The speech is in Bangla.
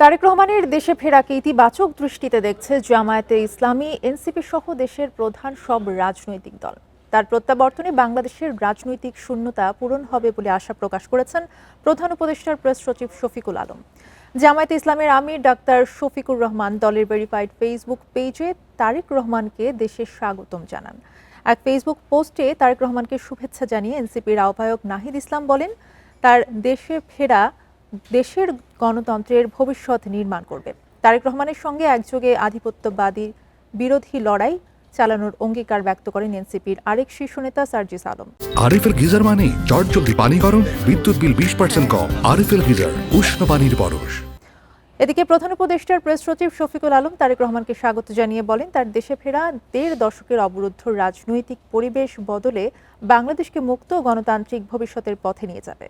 তারেক রহমানের দেশে ফেরাকে ইতিবাচক দৃষ্টিতে দেখছে জামায়াতে ইসলামী, এনসিপি সহ দেশের প্রধান সব রাজনৈতিক দল। তার প্রত্যাবর্তনে বাংলাদেশের রাজনৈতিক শূন্যতা পূরণ হবে বলে আশা প্রকাশ করেছেন প্রধান উপদেষ্টার প্রেস সচিব শফিকুল আলম। জামায়াতে ইসলামের আমির ডাক্তার শফিকুর রহমান দলের ভেরিফাইড ফেসবুক পেজে তারেক রহমানকে দেশে স্বাগতম জানান। এক ফেসবুক পোস্টে তারেক রহমানকে শুভেচ্ছা জানিয়ে এনসিপির আহ্বায়ক নাহিদ ইসলাম বলেন, তার দেশে ফেরা দেশের গণতন্ত্রের ভবিষ্যৎ নির্মাণ করবে। তারেক রহমানের সঙ্গে একযোগে আধিপত্যবাদী বিরোধী লড়াই চালানোর অঙ্গীকার ব্যক্ত করেন এনসিপির আরেক শীর্ষ নেতা সার্জিস আলম। আরএফএল গিজার মানে চটজলদি পানি গরম, বিদ্যুৎ বিল 20% কম। আরএফএল গিজার, উষ্ণ পানির পরশ। এদিকে প্রধান উপদেষ্টার প্রেস সচিব শফিকুল আলম তারেক রহমানকে স্বাগত জানিয়ে বলেন, তার দেশে ফেরা 1.5 দশকের অবরুদ্ধ রাজনৈতিক পরিবেশ বদলে বাংলাদেশকে মুক্ত গণতান্ত্রিক ভবিষ্যতের পথে নিয়ে যাবে।